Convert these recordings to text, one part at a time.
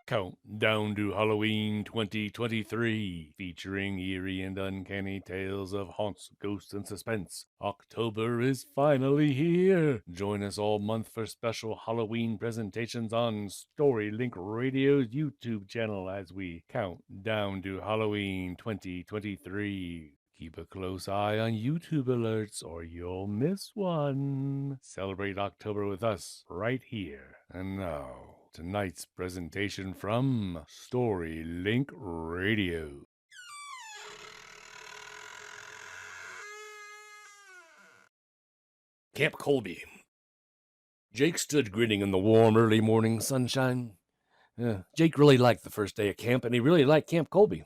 Countdown to Halloween 2023, featuring eerie and uncanny tales of haunts, ghosts, and suspense. October is finally here. Join us all month for special Halloween presentations on Storylink Radio's YouTube channel as we count down to Halloween 2023. Keep a close eye on YouTube alerts or you'll miss one. Celebrate October with us right here and now. Tonight's presentation from Storylink Radio. Camp Colby. Jake stood grinning in the warm early morning sunshine. Jake really liked the first day of camp, and he really liked Camp Colby.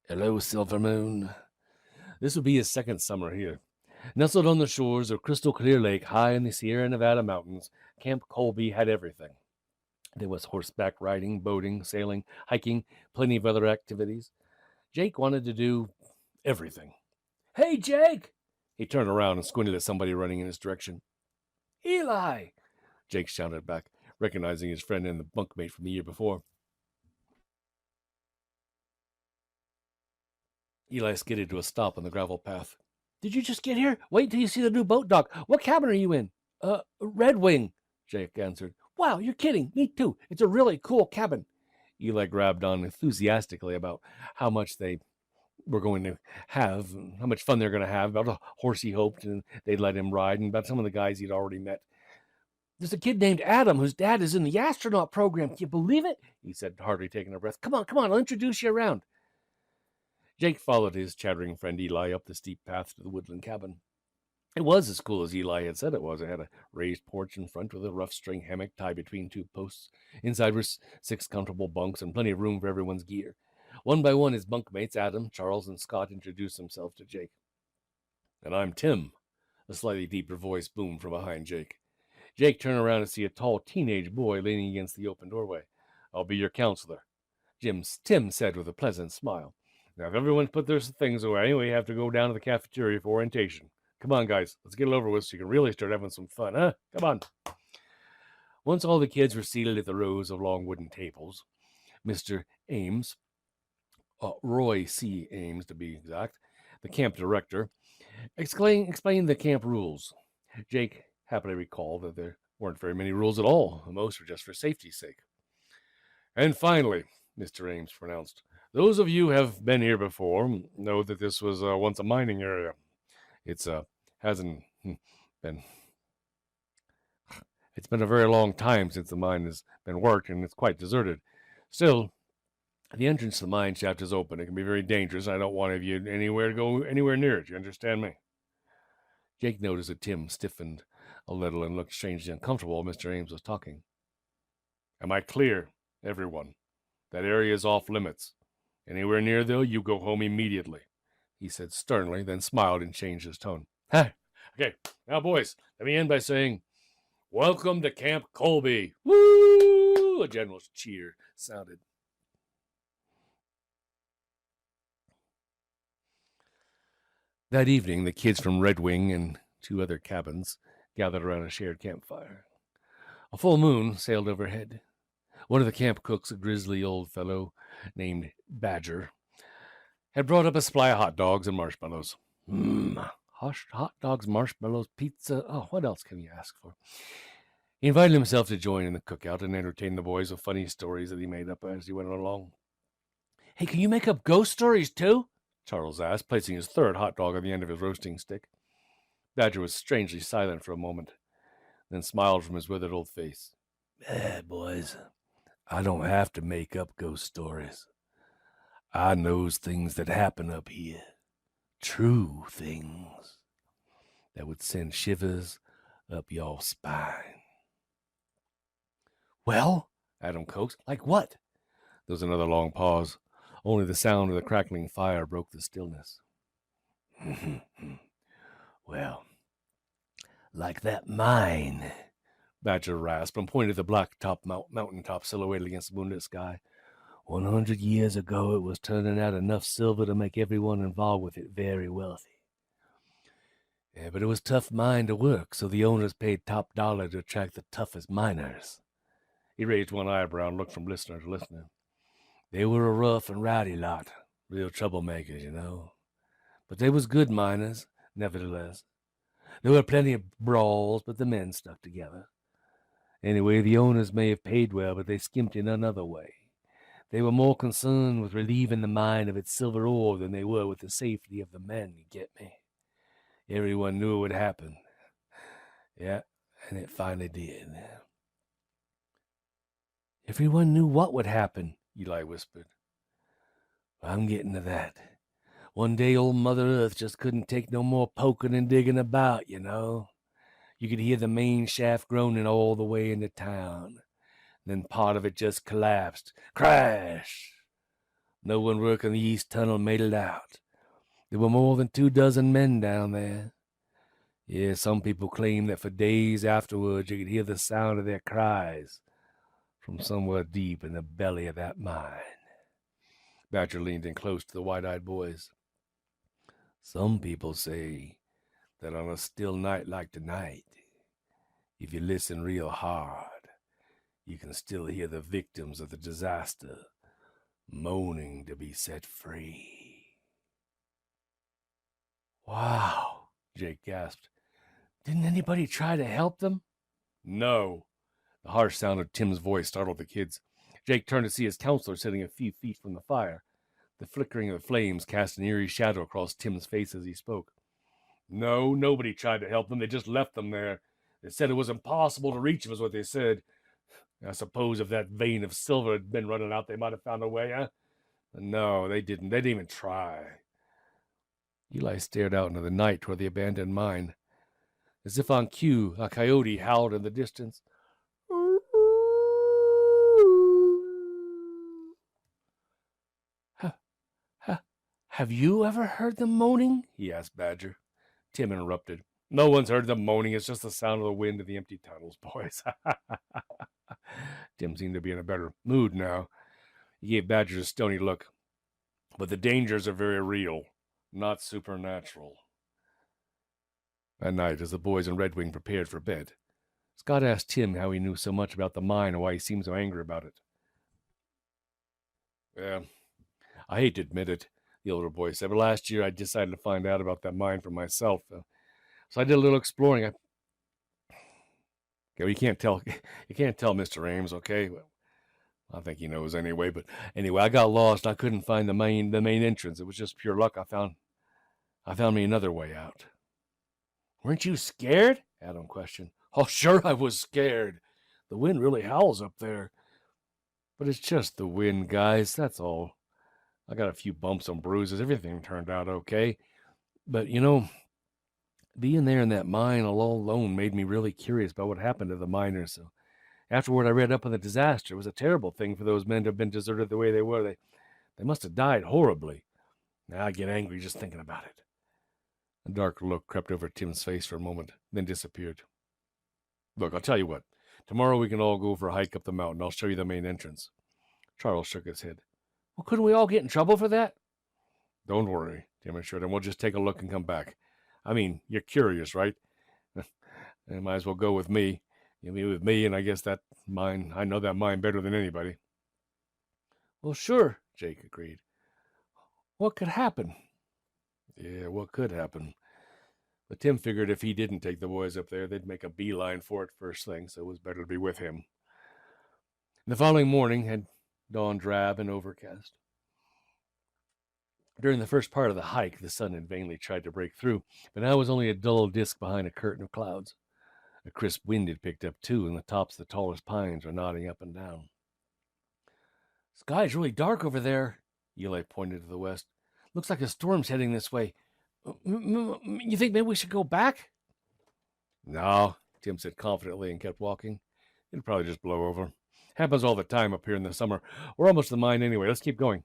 Hello, Silver Moon. This would be his second summer here. Nestled on the shores of Crystal Clear Lake, high in the Sierra Nevada mountains, Camp Colby had everything. There was horseback riding, boating, sailing, hiking, plenty of other activities. Jake wanted to do everything. Hey, Jake! He turned around and squinted at somebody running in his direction. Eli! Jake shouted back, recognizing his friend and the bunkmate from the year before. Eli skidded to a stop on the gravel path. Did you just get here? Wait till you see the new boat dock. What cabin are you in? Red Wing, Jake answered. Wow, you're kidding. Me too. It's a really cool cabin. Eli grabbed on enthusiastically about how much they were going to have, how much fun they're going to have, about a horse he hoped and they'd let him ride, and about some of the guys he'd already met. There's a kid named Adam whose dad is in the astronaut program. Can you believe it? He said, hardly taking a breath. Come on, I'll introduce you around. Jake followed his chattering friend Eli up the steep path to the woodland cabin. It was as cool as Eli had said it was. It had a raised porch in front with a rough string hammock tied between two posts. Inside were 6 comfortable bunks and plenty of room for everyone's gear. One by one, his bunkmates, Adam, Charles, and Scott, introduced themselves to Jake. And I'm Tim, a slightly deeper voice boomed from behind Jake. Jake turned around to see a tall teenage boy leaning against the open doorway. I'll be your counselor, Tim said with a pleasant smile. Now, if everyone's put their things away, we have to go down to the cafeteria for orientation. Come on, guys, let's get it over with so you can really start having some fun, huh? Come on. Once all the kids were seated at the rows of long wooden tables, Mr. Ames, Roy C. Ames to be exact, the camp director, explained the camp rules. Jake happily recalled that there weren't very many rules at all. Most were just for safety's sake. And finally, Mr. Ames pronounced, those of you who have been here before know that this was once a mining area. It's been a very long time since the mine has been worked, and it's quite deserted. Still, the entrance to the mine shaft is open. It can be very dangerous. I don't want you anywhere to go anywhere near it. You understand me? Jake noticed that Tim stiffened a little and looked strangely uncomfortable while Mr. Ames was talking. Am I clear, everyone? That area is off limits. Anywhere near, though, you go home immediately, he said sternly, then smiled and changed his tone. Okay, now, boys, let me end by saying, welcome to Camp Colby. Woo! A general cheer sounded. That evening, the kids from Red Wing and 2 other cabins gathered around a shared campfire. A full moon sailed overhead. One of the camp cooks, a grizzly old fellow named Badger, had brought up a supply of hot dogs and marshmallows. Hot dogs, marshmallows, pizza. Oh, what else can you ask for? He invited himself to join in the cookout and entertain the boys with funny stories that he made up as he went along. Hey, can you make up ghost stories too? Charles asked, placing his 3rd hot dog on the end of his roasting stick. Badger was strangely silent for a moment, then smiled from his withered old face. Boys, I don't have to make up ghost stories. I knows things that happen up here. True things that would send shivers up your spine. Well, Adam coaxed, like what? There was another long pause. Only the sound of the crackling fire broke the stillness. Well, like that mine, Badger rasped and pointed the black mountaintop silhouetted against the moonlit sky. 100 years ago, it was turning out enough silver to make everyone involved with it very wealthy. Yeah, but it was tough mine to work, so the owners paid top dollar to attract the toughest miners. He raised one eyebrow and looked from listener to listener. They were a rough and rowdy lot, real troublemakers, you know. But they was good miners, nevertheless. There were plenty of brawls, but the men stuck together. Anyway, the owners may have paid well, but they skimped in another way. They were more concerned with relieving the mine of its silver ore than they were with the safety of the men, you get me? Everyone knew it would happen. Yeah, and it finally did. Everyone knew what would happen, Eli whispered. I'm getting to that. One day old Mother Earth just couldn't take no more poking and digging about, you know. You could hear the main shaft groaning all the way into town. Then part of it just collapsed. Crash! No one working the east tunnel made it out. There were more than 24 men down there. Yeah, some people claim that for days afterwards you could hear the sound of their cries from somewhere deep in the belly of that mine. Badger leaned in close to the wide-eyed boys. Some people say that on a still night like tonight, if you listen real hard, you can still hear the victims of the disaster moaning to be set free. Wow, Jake gasped. Didn't anybody try to help them? No. The harsh sound of Tim's voice startled the kids. Jake turned to see his counselor sitting a few feet from the fire. The flickering of the flames cast an eerie shadow across Tim's face as he spoke. No, nobody tried to help them. They just left them there. They said it was impossible to reach them, is what they said. I suppose if that vein of silver had been running out, they might have found a way, huh? But no, they didn't. They didn't even try. Eli stared out into the night toward the abandoned mine. As if on cue, a coyote howled in the distance. Have you ever heard them moaning? He asked Badger. Tim interrupted. No one's heard them moaning. It's just the sound of the wind in the empty tunnels, boys. Tim seemed to be in a better mood now. He gave Badger a stony look. But the dangers are very real, not supernatural. That night, as the boys and Red Wing prepared for bed, Scott asked Tim how he knew so much about the mine and why he seemed so angry about it. Yeah, I hate to admit it, the older boy said, but last year I decided to find out about that mine for myself. So I did a little exploring. Okay, you can't tell Mr. Ames, okay? Well, I think he knows anyway, but anyway, I got lost. I couldn't find the main entrance. It was just pure luck. I found me another way out. Weren't you scared? Adam questioned. Oh, sure I was scared. The wind really howls up there. But it's just the wind, guys, that's all. I got a few bumps and bruises. Everything turned out okay. But, you know, being there in that mine all alone made me really curious about what happened to the miners. So afterward, I read up on the disaster. It was a terrible thing for those men to have been deserted the way they were. They must have died horribly. Now I get angry just thinking about it. A dark look crept over Tim's face for a moment, then disappeared. Look, I'll tell you what. Tomorrow we can all go for a hike up the mountain. I'll show you the main entrance. Charles shook his head. Well, couldn't we all get in trouble for that? Don't worry, Tim assured him. We'll just take a look and come back. I mean, you're curious, right? You might as well go with me. You'll be with me, and I guess that mine, I know that mine better than anybody. Well, sure, Jake agreed. What could happen? Yeah, what could happen? But Tim figured if he didn't take the boys up there, they'd make a beeline for it first thing, so it was better to be with him. The following morning had dawned drab and overcast. During the first part of the hike, the sun had vainly tried to break through, but now it was only a dull disk behind a curtain of clouds. A crisp wind had picked up, too, and the tops of the tallest pines were nodding up and down. Sky's really dark over there, Eli pointed to the west. Looks like a storm's heading this way. You think maybe we should go back? No, Tim said confidently and kept walking. It'll probably just blow over. Happens all the time up here in the summer. We're almost to the mine anyway. Let's keep going.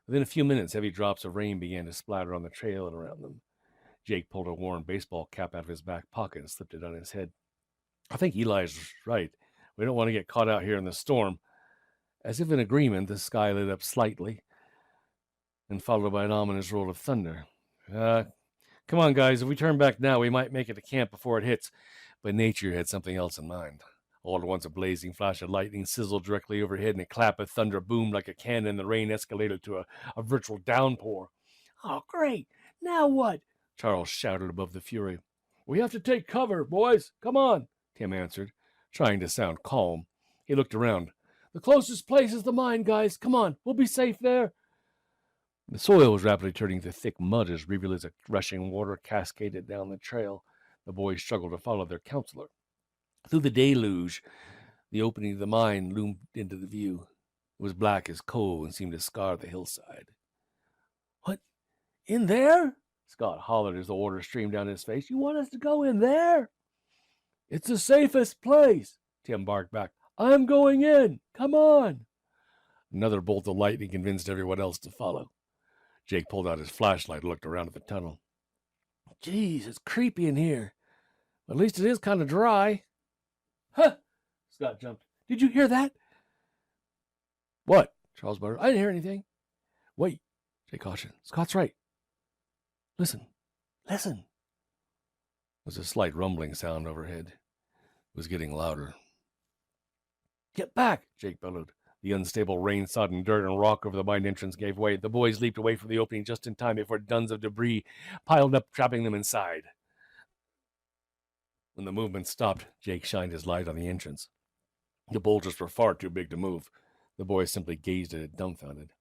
Within a few minutes, heavy drops of rain began to splatter on the trail and around them. Jake pulled a worn baseball cap out of his back pocket and slipped it on his head. I think Eli's right. We don't want to get caught out here in the storm. As if in agreement, the sky lit up slightly, and followed by an ominous roll of thunder. Come on, guys. If we turn back now, we might make it to camp before it hits. But nature had something else in mind. All at once, a blazing flash of lightning sizzled directly overhead, and a clap of thunder boomed like a cannon, and the rain escalated to a virtual downpour. "Oh, great! Now what?" Charles shouted above the fury. "We have to take cover, boys. Come on," Tim answered, trying to sound calm. He looked around. "The closest place is the mine, guys. Come on, we'll be safe there." The soil was rapidly turning to thick mud as rivulets of rushing water cascaded down the trail. The boys struggled to follow their counselor. Through the deluge, the opening of the mine loomed into the view. It was black as coal and seemed to scar the hillside. "What? In there?" Scott hollered as the water streamed down his face. "You want us to go in there?" "It's the safest place," Tim barked back. "I'm going in. Come on." Another bolt of lightning convinced everyone else to follow. Jake pulled out his flashlight and looked around at the tunnel. "Geez, it's creepy in here. At least it is kind of dry." "Huh!" Scott jumped. "Did you hear that?" "What?" Charles muttered. "I didn't hear anything." "Wait," Jake cautioned. "Scott's right. Listen. Listen." There was a slight rumbling sound overhead. It was getting louder. "Get back!" Jake bellowed. The unstable rain-sodden dirt and rock over the mine entrance gave way. The boys leaped away from the opening just in time before tons of debris piled up, trapping them inside. When the movement stopped, Jake shined his light on the entrance. The boulders were far too big to move. The boys simply gazed at it, dumbfounded.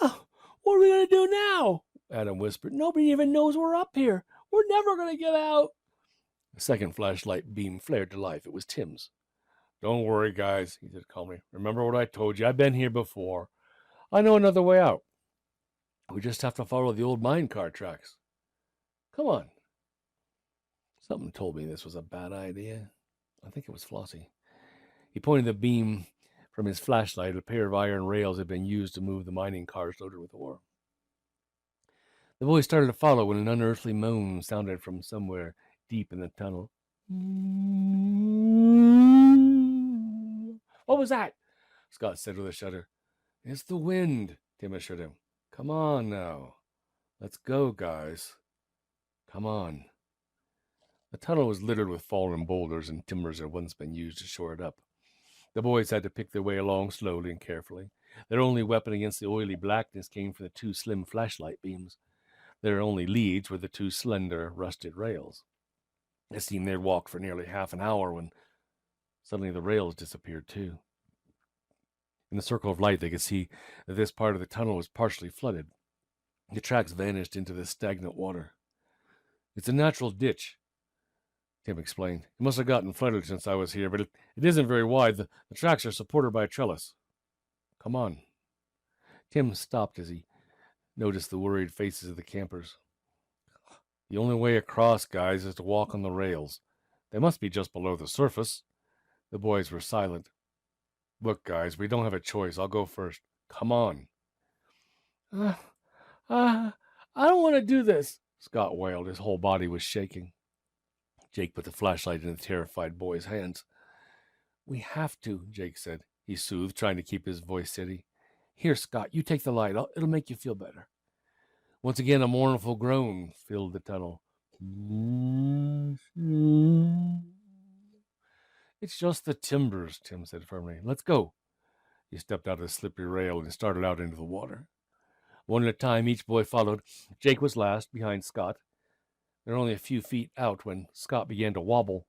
"What are we going to do now?" Adam whispered. "Nobody even knows we're up here. We're never going to get out." A second flashlight beam flared to life. It was Tim's. "Don't worry, guys," he said calmly. "Remember what I told you. I've been here before. I know another way out. We just have to follow the old minecart tracks. Come on." Something told me this was a bad idea. I think it was Flossie. He pointed the beam from his flashlight. A pair of iron rails had been used to move the mining cars loaded with ore. The boys started to follow when an unearthly moan sounded from somewhere deep in the tunnel. "What was that?" Scott said with a shudder. "It's the wind," Tim assured him. "Come on now. Let's go, guys. Come on." The tunnel was littered with fallen boulders and timbers that had once been used to shore it up. The boys had to pick their way along slowly and carefully. Their only weapon against the oily blackness came from the two slim flashlight beams. Their only leads were the two slender, rusted rails. It seemed they'd walked for nearly half an hour when suddenly the rails disappeared too. In the circle of light, they could see that this part of the tunnel was partially flooded. The tracks vanished into the stagnant water. "It's a natural ditch," Tim explained. "It must have gotten flooded since I was here, but it isn't very wide. The tracks are supported by a trellis. Come on." Tim stopped as he noticed the worried faces of the campers. "The only way across, guys, is to walk on the rails. They must be just below the surface." The boys were silent. "Look, guys, we don't have a choice. I'll go first. Come on." I don't want to do this," Scott wailed. His whole body was shaking. Jake put the flashlight in the terrified boy's hands. "We have to," Jake said. He soothed, trying to keep his voice steady. "Here, Scott, you take the light. It'll make you feel better." Once again, a mournful groan filled the tunnel. "It's just the timbers," Tim said firmly. "Let's go." He stepped out of the slippery rail and started out into the water. One at a time, each boy followed. Jake was last, behind Scott. They were only a few feet out when Scott began to wobble.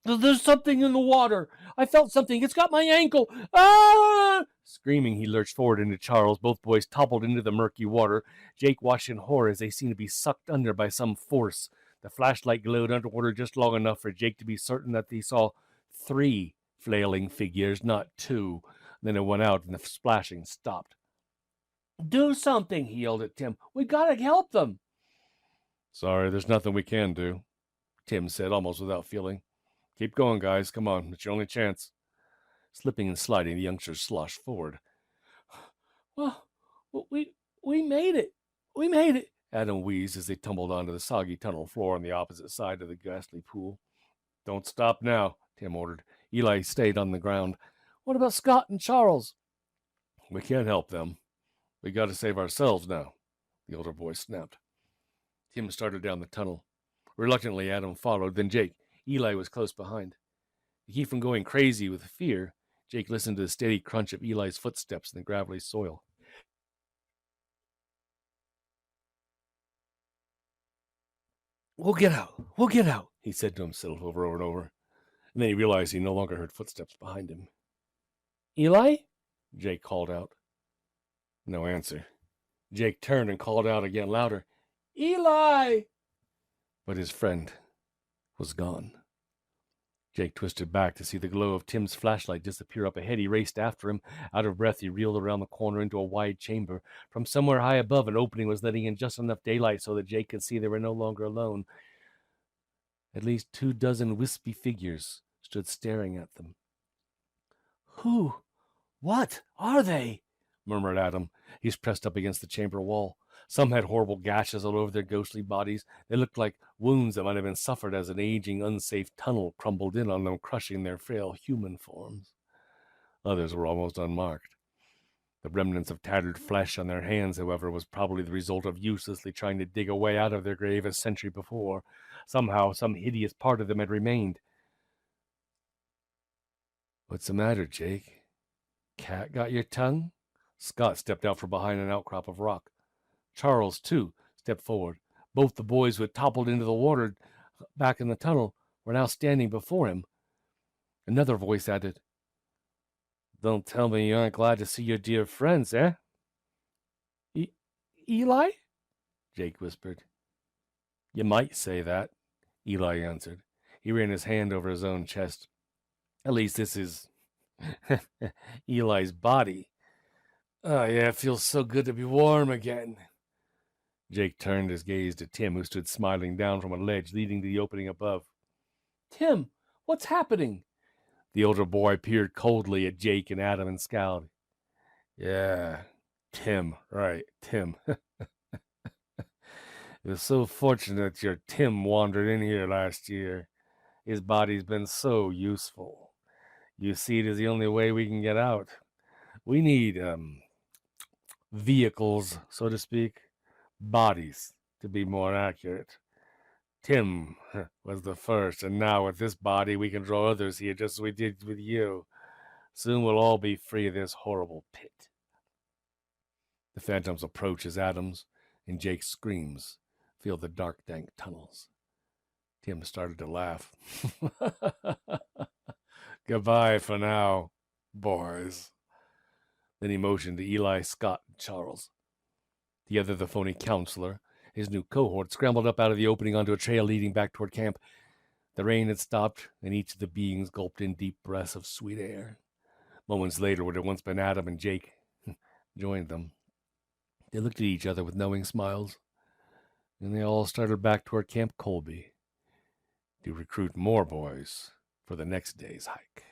"There's something in the water. I felt something. It's got my ankle. Ah!" Screaming, he lurched forward into Charles. Both boys toppled into the murky water. Jake watched in horror as they seemed to be sucked under by some force. The flashlight glowed underwater just long enough for Jake to be certain that he saw 3 flailing figures, not 2. Then it went out and the splashing stopped. "Do something," he yelled at Tim. "We gotta help them." "Sorry, there's nothing we can do," Tim said, almost without feeling. "Keep going, guys. Come on. It's your only chance." Slipping and sliding, the youngsters sloshed forward. Well, we made it. We made it," Adam wheezed as they tumbled onto the soggy tunnel floor on the opposite side of the ghastly pool. "Don't stop now," Tim ordered. Eli stayed on the ground. "What about Scott and Charles?" "We can't help them. We got to save ourselves now," the older boy snapped. Tim started down the tunnel. Reluctantly, Adam followed, then Jake. Eli was close behind. To keep from going crazy with fear, Jake listened to the steady crunch of Eli's footsteps in the gravelly soil. We'll get out, he said to himself over and over. And then he realized he no longer heard footsteps behind him. Eli? Jake called out. No answer. Jake turned and called out again louder. Eli! But his friend was gone. Jake twisted back to see the glow of Tim's flashlight disappear up ahead. He raced after him. Out of breath, he reeled around the corner into a wide chamber. From somewhere high above, an opening was letting in just enough daylight so that Jake could see they were no longer alone. At least 24 wispy figures stood staring at them. Who? What are they? Murmured Adam. He's pressed up against the chamber wall. Some had horrible gashes all over their ghostly bodies. They looked like wounds that might have been suffered as an aging, unsafe tunnel crumbled in on them, crushing their frail human forms. Others were almost unmarked. The remnants of tattered flesh on their hands, however, was probably the result of uselessly trying to dig a way out of their grave a century before. Somehow, some hideous part of them had remained. What's the matter, Jake? Cat got your tongue? Scott stepped out from behind an outcrop of rock. Charles, too, stepped forward. Both the boys who had toppled into the water back in the tunnel were now standing before him. Another voice added, Don't tell me you aren't glad to see your dear friends, eh? Eli? Jake whispered. You might say that, Eli answered. He ran his hand over his own chest. At least this is Eli's body. Oh, yeah, it feels so good to be warm again. Jake turned his gaze to Tim, who stood smiling down from a ledge leading to the opening above. Tim, what's happening? The older boy peered coldly at Jake and Adam and scowled. Yeah, Tim, right, Tim. It was so fortunate your Tim wandered in here last year. His body's been so useful. You see, it is the only way we can get out. We need, vehicles, so to speak. Bodies, to be more accurate. Tim was the first, and now with this body we can draw others here just as we did with you. Soon we'll all be free of this horrible pit. The phantoms approach as Adams and Jake screams fill the dark, dank tunnels. Tim started to laugh. Goodbye for now, boys. Then he motioned to Eli, Scott, and Charles. Together, the phony counselor, his new cohort, scrambled up out of the opening onto a trail leading back toward camp. The rain had stopped, and each of the beings gulped in deep breaths of sweet air. Moments later, what had once been Adam and Jake joined them. They looked at each other with knowing smiles, and they all started back toward Camp Colby to recruit more boys for the next day's hike.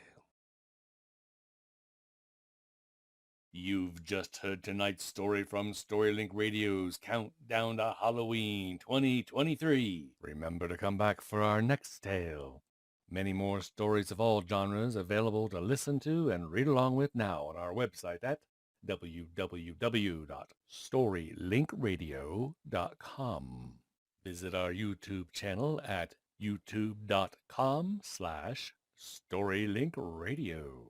You've just heard tonight's story from Storylink Radio's Countdown to Halloween 2023. Remember to come back for our next tale. Many more stories of all genres available to listen to and read along with now on our website at www.storylinkradio.com. Visit our YouTube channel at youtube.com/storylinkradio.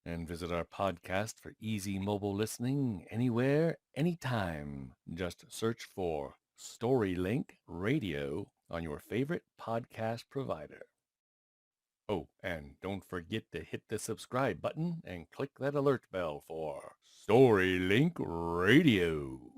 And visit our podcast for easy mobile listening anywhere, anytime. Just search for Storylink Radio on your favorite podcast provider. Oh, and don't forget to hit the subscribe button and click that alert bell for Storylink Radio.